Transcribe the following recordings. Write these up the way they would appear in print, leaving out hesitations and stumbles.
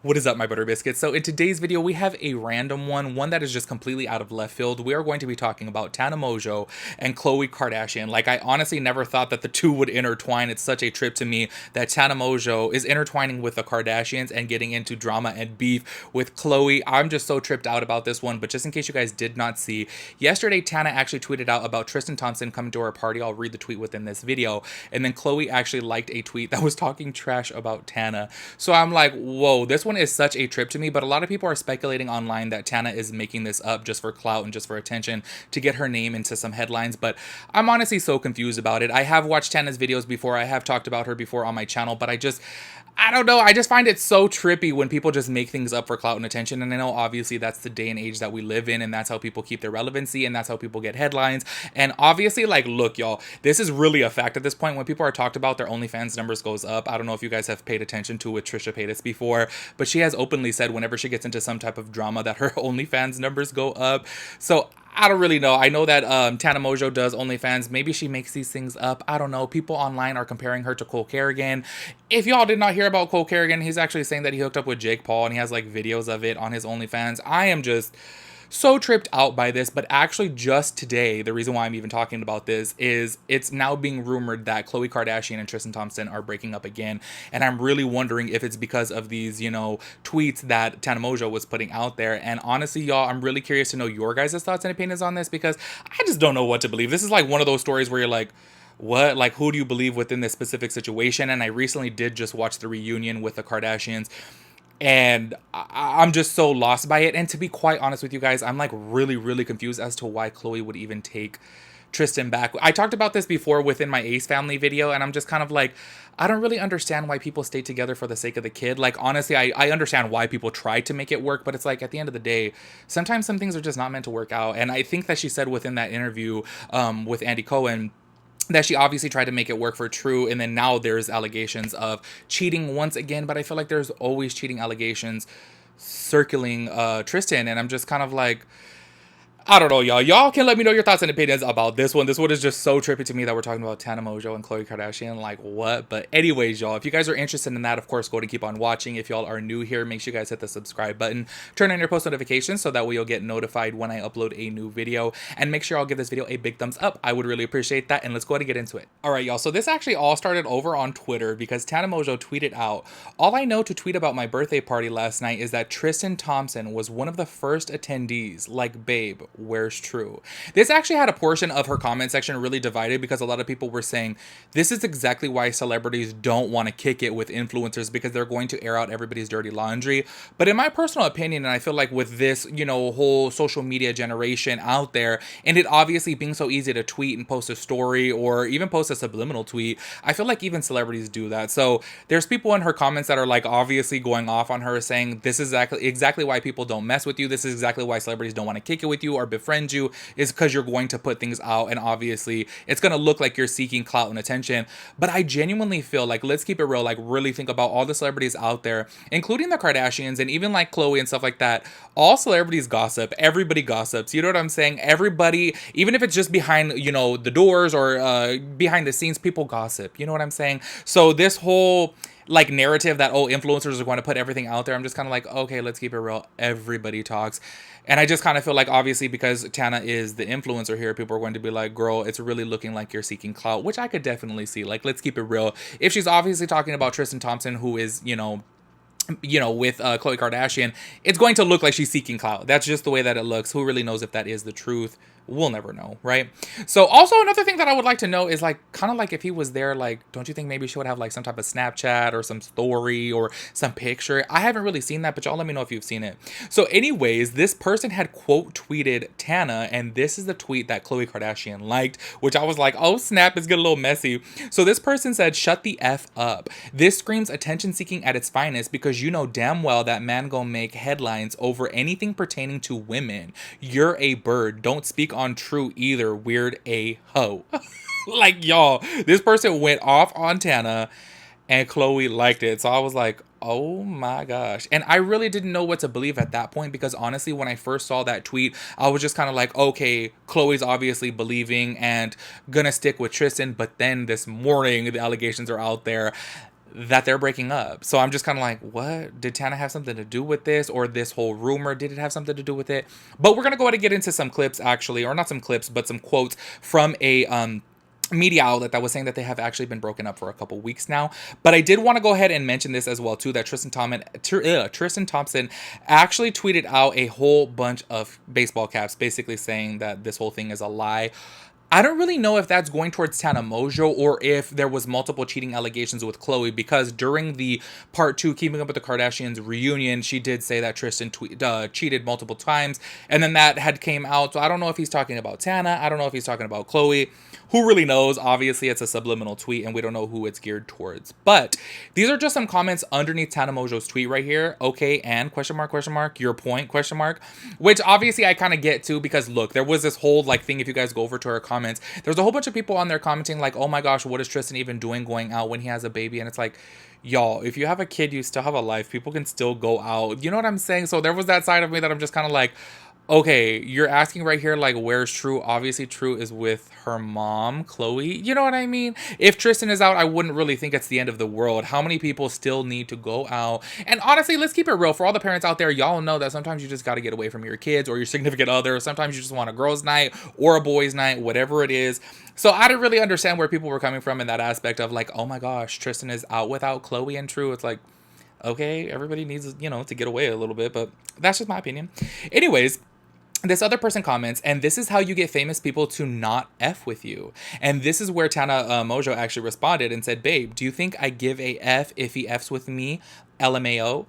What is up, my butter biscuits? So in today's video, we have a random one that is just completely out of left field. We are going to be talking about Tana Mongeau and Khloe Kardashian. Like, I honestly never thought that the two would intertwine. It's such a trip to me that Tana Mongeau is intertwining with the Kardashians and getting into drama and beef with Khloe. I'm just so tripped out about this one, but just in case you guys did not see, yesterday Tana actually tweeted out about Tristan Thompson coming to her party. I'll read the tweet within this video. And then Khloe actually liked a tweet that was talking trash about Tana. So I'm like, whoa, this one is such a trip to me, but a lot of people are speculating online that Tana is making this up just for clout and just for attention to get her name into some headlines, but I'm honestly so confused about it. I have watched Tana's videos before, I have talked about her before on my channel, but I don't know. I just find it so trippy when people just make things up for clout and attention. And I know obviously that's the day and age that we live in, and that's how people keep their relevancy, and that's how people get headlines. And obviously, like, look, y'all, this is really a fact at this point. When people are talked about, their OnlyFans numbers goes up. I don't know if you guys have paid attention to with Trisha Paytas before, but she has openly said whenever she gets into some type of drama that her OnlyFans numbers go up. So I don't really know. I know that Tana Mongeau does OnlyFans. Maybe she makes these things up. I don't know. People online are comparing her to Khloe Kardashian. If y'all did not hear about Khloe Kardashian, he's actually saying that he hooked up with Jake Paul and he has like videos of it on his OnlyFans. I am just so tripped out by this, but actually just today, the reason why I'm even talking about this is it's now being rumored that Khloe Kardashian and Tristan Thompson are breaking up again, and I'm really wondering if it's because of these, tweets that Tana Mongeau was putting out there. And honestly, y'all, I'm really curious to know your guys' thoughts and opinions on this, because I just don't know what to believe. This is like one of those stories where you're like, what? Like, who do you believe within this specific situation? And I recently did just watch the reunion with the Kardashians, and I'm just so lost by it. And to be quite honest with you guys, I'm like really confused as to why Khloe would even take Tristan back. I talked about this before within my Ace family video, and I'm just kind of like, I don't really understand why people stay together for the sake of the kid. Like, honestly, I understand why people try to make it work, but it's like, at the end of the day, sometimes some things are just not meant to work out. And I think that she said within that interview with Andy Cohen that she obviously tried to make it work for True, and then now there's allegations of cheating once again, but I feel like there's always cheating allegations circling Tristan, and I'm just kind of like, I don't know, y'all. Y'all can let me know your thoughts and opinions about this one. This one is just so trippy to me that we're talking about Tana Mongeau and Khloe Kardashian. Like, what? But anyways, y'all, if you guys are interested in that, of course, go ahead and keep on watching. If y'all are new here, make sure you guys hit the subscribe button. Turn on your post notifications so that way you'll get notified when I upload a new video. And make sure I'll give this video a big thumbs up. I would really appreciate that. And let's go ahead and get into it. All right, y'all. So this actually all started over on Twitter because Tana Mongeau tweeted out, "All I know to tweet about my birthday party last night is that Tristan Thompson was one of the first attendees. Like, babe, where's True?" This actually had a portion of her comment section really divided because a lot of people were saying this is exactly why celebrities don't want to kick it with influencers, because they're going to air out everybody's dirty laundry. But in my personal opinion, and I feel like with this, whole social media generation out there, and it obviously being so easy to tweet and post a story or even post a subliminal tweet, I feel like even celebrities do that. So there's people in her comments that are like obviously going off on her, saying this is exactly why people don't mess with you. This is exactly why celebrities don't want to kick it with you or befriend you, is because you're going to put things out and obviously it's going to look like you're seeking clout and attention. But I genuinely feel like, let's keep it real, like really think about all the celebrities out there, including the Kardashians and even like Khloe and stuff like that. All celebrities gossip. Everybody gossips. You know what I'm saying? Everybody, even if it's just behind, the doors or behind the scenes, people gossip. You know what I'm saying? So this whole like narrative that, oh, influencers are going to put everything out there, I'm just kind of like, okay, let's keep it real. Everybody talks. And I just kind of feel like, obviously, because Tana is the influencer here, people are going to be like, girl, it's really looking like you're seeking clout, which I could definitely see. Like, let's keep it real. If she's obviously talking about Tristan Thompson, who is, with Khloe Kardashian, it's going to look like she's seeking clout. That's just the way that it looks. Who really knows if that is the truth? We'll never know, right? So also another thing that I would like to know is like, kind of like if he was there, like, don't you think maybe she would have like some type of Snapchat or some story or some picture? I haven't really seen that, but y'all let me know if you've seen it. So anyways, this person had quote tweeted Tana, and this is the tweet that Khloe Kardashian liked, which I was like, oh snap, it's getting a little messy. So this person said, "Shut the F up. This screams attention seeking at its finest, because you know damn well that man gonna make headlines over anything pertaining to women. You're a bird. Don't speak on True either, weird a hoe." Like, y'all, this person went off on Tana and Khloe liked it. So I was like, oh my gosh. And I really didn't know what to believe at that point, because honestly, when I first saw that tweet, I was just kind of like, okay, Khloe's obviously believing and gonna stick with Tristan. But then this morning, the allegations are out there that they're breaking up. So I'm just kind of like, what? Did Tana have something to do with this, or this whole rumor? Did it have something to do with it? But we're gonna go ahead and get into some clips, actually, or not some clips, but some quotes from a media outlet that was saying that they have actually been broken up for a couple weeks now. But I did want to go ahead and mention this as well too, that Tristan Thompson actually tweeted out a whole bunch of baseball caps basically saying that this whole thing is a lie. I don't really know if that's going towards Tana Mongeau or if there was multiple cheating allegations with Khloe, because during the part 2 Keeping Up with the Kardashians reunion, she did say that Tristan cheated multiple times, and then that had came out. So I don't know if he's talking about Tana. I don't know if he's talking about Khloe. Who really knows? Obviously, it's a subliminal tweet, and we don't know who it's geared towards. But these are just some comments underneath Tana Mongeau's tweet right here. Okay, and question mark, your point, question mark. Which obviously I kind of get to, because look, there was this whole like thing, if you guys go over to her comments, there's a whole bunch of people on there commenting like, oh my gosh, what is Tristan even doing going out when he has a baby? And it's like, y'all, if you have a kid, you still have a life. People can still go out. You know what I'm saying? So there was that side of me that I'm just kind of like, okay, you're asking right here, like, where's True? Obviously, True is with her mom, Khloe. You know what I mean? If Tristan is out, I wouldn't really think it's the end of the world. How many people still need to go out? And honestly, let's keep it real. For all the parents out there, y'all know that sometimes you just got to get away from your kids or your significant other. Sometimes you just want a girl's night or a boy's night, whatever it is. So I didn't really understand where people were coming from in that aspect of like, oh my gosh, Tristan is out without Khloe and True. It's like, okay, everybody needs, to get away a little bit, but that's just my opinion. Anyways, this other person comments, and this is how you get famous people to not F with you. And this is where Tana Mongeau actually responded and said, babe, do you think I give a F if he Fs with me? LMAO.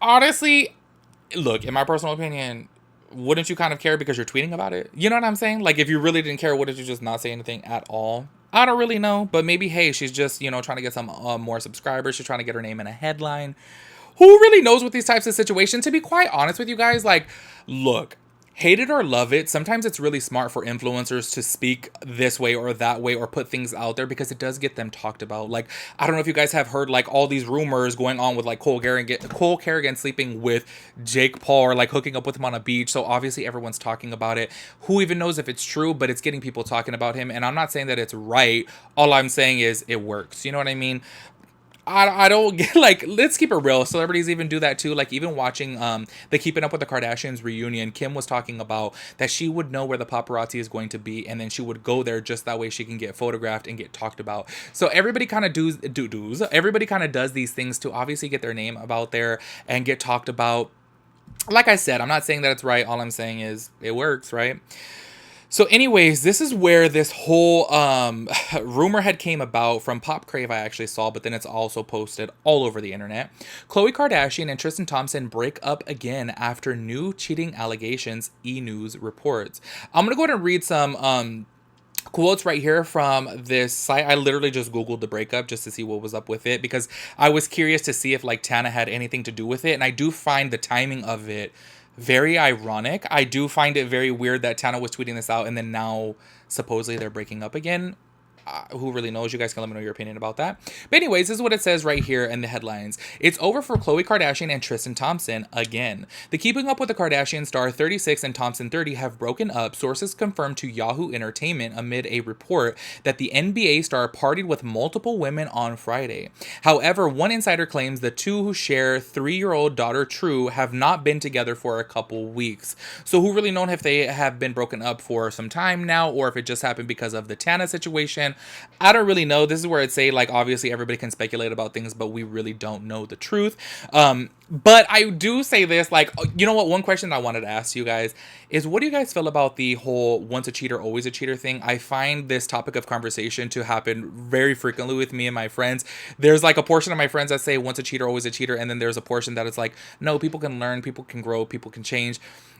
Honestly, look, in my personal opinion, wouldn't you kind of care because you're tweeting about it? You know what I'm saying? Like, if you really didn't care, wouldn't you just not say anything at all? I don't really know, but maybe, hey, she's just, trying to get some more subscribers. She's trying to get her name in a headline. Who really knows with these types of situations? To be quite honest with you guys, like, look, hate it or love it, sometimes it's really smart for influencers to speak this way or that way or put things out there because it does get them talked about. Like, I don't know if you guys have heard, like, all these rumors going on with, like, Cole Kerrigan sleeping with Jake Paul or, like, hooking up with him on a beach. So obviously everyone's talking about it. Who even knows if it's true, but it's getting people talking about him. And I'm not saying that it's right. All I'm saying is it works. You know what I mean? I don't get, like, let's keep it real. Celebrities even do that too. Like, even watching the Keeping Up with the Kardashians reunion, Kim was talking about that she would know where the paparazzi is going to be, and then she would go there just that way she can get photographed and get talked about. So everybody kind of everybody kind of does these things to obviously get their name about there and get talked about. Like I said, I'm not saying that it's right. All I'm saying is it works, right? So anyways, this is where this whole rumor had came about from Pop Crave I actually saw, but then it's also posted all over the internet. Khloe Kardashian and Tristan Thompson break up again after new cheating allegations, E! News reports. I'm going to go ahead and read some quotes right here from this site. I literally just Googled the breakup just to see what was up with it because I was curious to see if like Tana had anything to do with it. And I do find the timing of it very ironic. I do find it very weird that Tana was tweeting this out and then now supposedly they're breaking up again. Who really knows? You guys can let me know your opinion about that. But anyways, this is what it says right here in the headlines. It's over for Khloe Kardashian and Tristan Thompson again. The Keeping Up with the Kardashian star 36 and Thompson 30 have broken up, sources confirmed to Yahoo Entertainment amid a report that the NBA star partied with multiple women on Friday. However, one insider claims the two, who share 3-year-old daughter True, have not been together for a couple weeks. So who really knows if they have been broken up for some time now or if it just happened because of the Tana situation? I don't really know. This is where I'd say, like, obviously everybody can speculate about things, but we really don't know the truth. But I do say this, like, you know what? One question I wanted to ask you guys is, what do you guys feel about the whole once a cheater, always a cheater thing? I find this topic of conversation to happen very frequently with me and my friends. There's like a portion of my friends that say once a cheater, always a cheater. And then there's a portion that is like, no, people can learn, people can grow, people can change.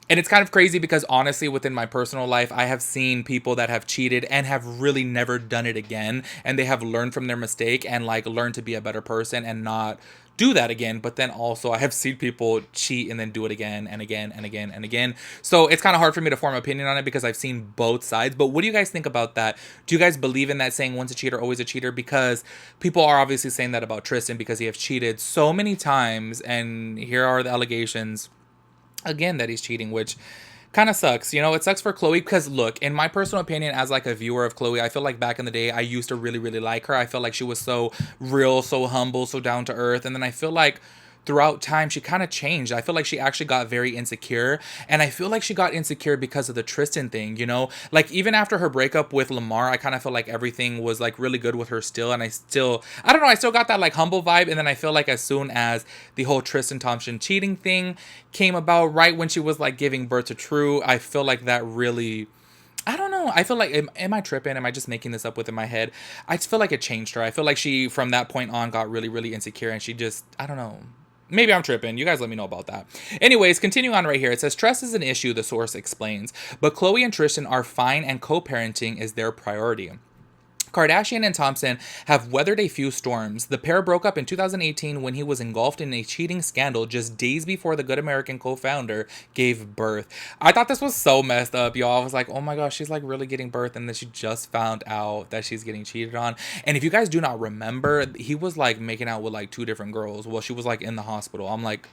And it's kind of crazy because honestly, within my personal life, I have seen people that have cheated and have really never done it again. And they have learned from their mistake and like learned to be a better person and not do that again. But then also I have seen people cheat and then do it again and again and again and again. So it's kind of hard for me to form an opinion on it because I've seen both sides. But what do you guys think about that? Do you guys believe in that saying once a cheater, always a cheater? Because people are obviously saying that about Tristan because he has cheated so many times. And here are the allegations again that he's cheating, which Kind of sucks, you know. It sucks for Khloe because look, in my personal opinion, as like a viewer of Khloe, I feel like back in the day I used to really really like her. I feel like she was so real, so humble, so down to earth, and then I feel like throughout time she kind of changed. I feel like she actually got very insecure, and I feel like she got insecure because of the Tristan thing, you know. Like even after her breakup with Lamar, I kind of feel like everything was like really good with her still, and I don't know, I still got that like humble vibe. And then I feel like as soon as the whole Tristan Thompson cheating thing came about, right when she was like giving birth to True, I feel like that really, I don't know. I feel like, am I tripping? Am I just making this up within my head? I just feel like it changed her. I feel like she, from that point on, got really, really insecure, and she just, I don't know. Maybe I'm tripping. You guys let me know about that. Anyways, continuing on right here. It says, trust is an issue, the source explains, but Khloe and Tristan are fine and co-parenting is their priority. Kardashian and Thompson have weathered a few storms. The pair broke up in 2018 when he was engulfed in a cheating scandal just days before the Good American co-founder gave birth. I thought this was so messed up, y'all. I was like, oh my gosh, she's like really getting birth, and then she just found out that she's getting cheated on. And if you guys do not remember, he was like making out with like two different girls while she was like in the hospital. I'm like,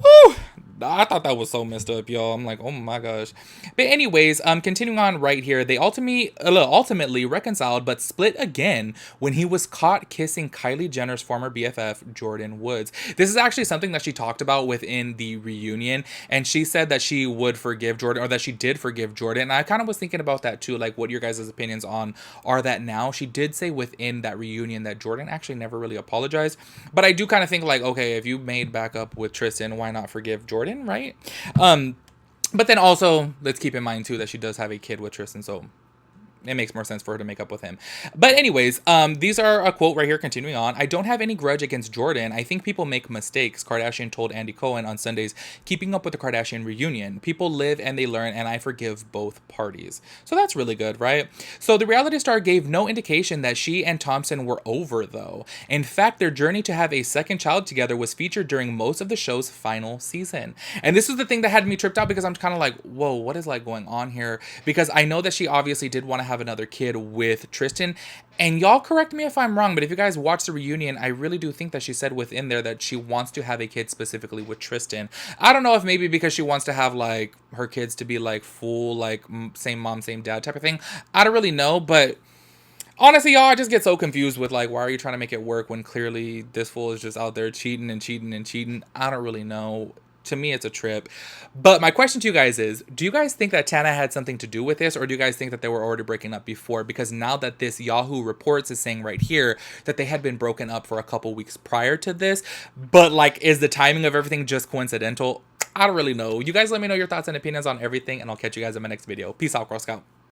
woo! I thought that was so messed up, y'all. I'm like, oh my gosh. But anyways, continuing on right here, they ultimately reconciled, but split again when he was caught kissing Kylie Jenner's former BFF, Jordan Woods. This is actually something that she talked about within the reunion, and she said that she would forgive Jordan, or that she did forgive Jordan. And I kind of was thinking about that too, like what your guys' opinions on are that now. She did say within that reunion that Jordan actually never really apologized, but I do kind of think like, okay, if you made back up with Tristan, why not forgive Jordan, right? But then also let's keep in mind too that she does have a kid with Tristan, so it makes more sense for her to make up with him. But anyways, these are a quote right here, continuing on. I don't have any grudge against Jordan. I think people make mistakes, Kardashian told Andy Cohen on Sunday's Keeping Up with the Kardashian reunion. People live and they learn, and I forgive both parties. So that's really good, right? So the reality star gave no indication that she and Thompson were over, though. In fact, their journey to have a second child together was featured during most of the show's final season. And this is the thing that had me tripped out, because I'm kind of like, whoa, what is like going on here? Because I know that she obviously did want to have another kid with Tristan, and y'all correct me if I'm wrong, but if you guys watch the reunion, I really do think that she said within there that she wants to have a kid specifically with Tristan. I don't know if maybe because she wants to have like her kids to be like full like same mom same dad type of thing. I don't really know, but honestly, y'all, I just get so confused with like, why are you trying to make it work when clearly this fool is just out there cheating and cheating and cheating? I don't really know. To me, it's a trip. But my question to you guys is, do you guys think that Tana had something to do with this, or do you guys think that they were already breaking up before? Because now that this Yahoo Reports is saying right here that they had been broken up for a couple weeks prior to this, but like, is the timing of everything just coincidental? I don't really know. You guys let me know your thoughts and opinions on everything, and I'll catch you guys in my next video. Peace out, Girl Scout.